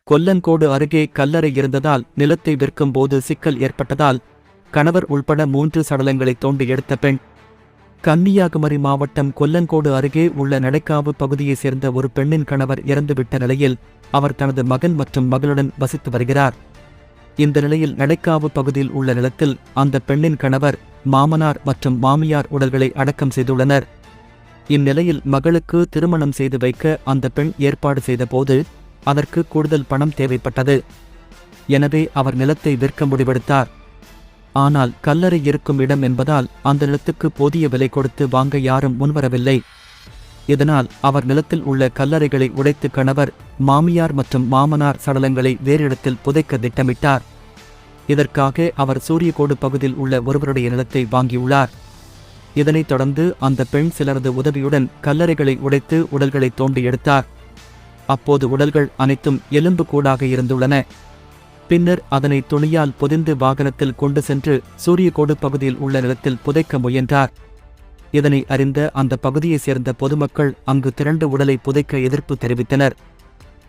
கொல்லங்கோடு அருகே கல்லறை இருந்ததால் நிலத்தை விற்கும் போது சிக்கல் ஏற்பட்டதால் கணவர் உள்பட 3 சடலங்களை தோண்டி எடுத்த பெண். கன்னியாகுமரி மாவட்டம் கொல்லங்கோடு அருகே உள்ள நடைக்காவு பகுதியைச் சேர்ந்த ஒரு பெண்ணின் கணவர் இறந்துவிட்ட நிலையில் அவர் தனது மகன் மற்றும் மகளுடன் வசித்து வருகிறார். இந்த நிலையில் நடைக்காவு பகுதியில் உள்ள நிலத்தில் அந்த பெண்ணின் கணவர், மாமனார் மற்றும் மாமியார் உடல்களை அடக்கம் செய்துள்ளனர். இந்நிலையில் மகளுக்கு திருமணம் செய்து வைக்க அந்த பெண் ஏற்பாடு செய்தபோது அதற்கு கூடுதல் பணம் தேவைப்பட்டது. எனவே அவர் நிலத்தை விற்க முடிவெடுத்தார். ஆனால் கல்லறை இருக்கும் இடம் என்பதால் அந்த நிலத்துக்கு போதிய விலை கொடுத்து வாங்க யாரும் முன்வரவில்லை. இதனால் அவர் நிலத்தில் உள்ள கல்லறைகளை உடைத்து கணவர், மாமியார் மற்றும் மாமனார் சடலங்களை வேறு இடத்தில் புதைக்க திட்டமிட்டார். இதற்காக அவர் சூரியகோடு பகுதியில் உள்ள ஒருவருடைய நிலத்தை வாங்கியுள்ளார். இதனைத் தொடர்ந்து அந்த பெண் சிலரது உதவியுடன் கல்லறைகளை உடைத்து உடல்களை தோண்டி எடுத்தார். அப்போது உடல்கள் அனைத்தும் எலும்பு கூடாக இருந்துள்ளன. பின்னர் அதனை துணியால் பொதிந்து வாகனத்தில் கொண்டு சென்று சூரியகோடு பகுதியில் உள்ள நிலத்தில் புதைக்க முயன்றார். இதனை அறிந்த அந்த பகுதியைச் சேர்ந்த பொதுமக்கள் அங்கு திரண்டு உடலை புதைக்க எதிர்ப்பு தெரிவித்தனர்.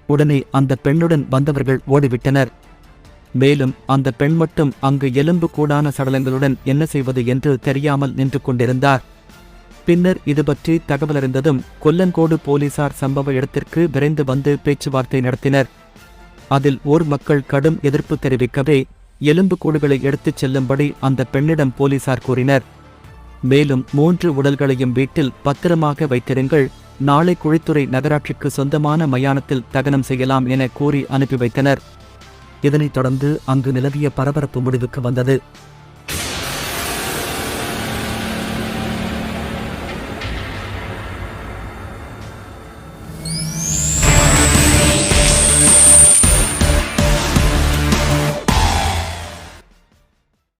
உடனே அந்த பெண்ணுடன் வந்தவர்கள் ஓடிவிட்டனர். மேலும் அந்த பெண் மட்டும் அங்கு எலும்பு கூடான சடலங்களுடன் என்ன செய்வது என்று தெரியாமல் நின்று கொண்டிருந்தார். பின்னர் இதுபற்றி தகவலறிந்ததும் கொல்லங்கோடு போலீசார் சம்பவ இடத்திற்கு விரைந்து வந்து பேச்சுவார்த்தை நடத்தினர். அதில் ஊர் மக்கள் கடும் எதிர்ப்பு தெரிவிக்கவே எலும்பு கூடுகளை எடுத்துச் செல்லும்படி அந்த பெண்ணிடம் போலீசார் கூறினர். மேலும் 3 உடல்களையும் வீட்டில் பத்திரமாக வைத்திருங்கள், நாளை குழித்துறை நகராட்சிக்கு சொந்தமான மயானத்தில் தகனம் செய்யலாம் என கூறி அனுப்பி வைத்தனர். இதனைத் தொடர்ந்து அங்கு நிலவிய பரபரப்பு முடிவுக்கு வந்தது.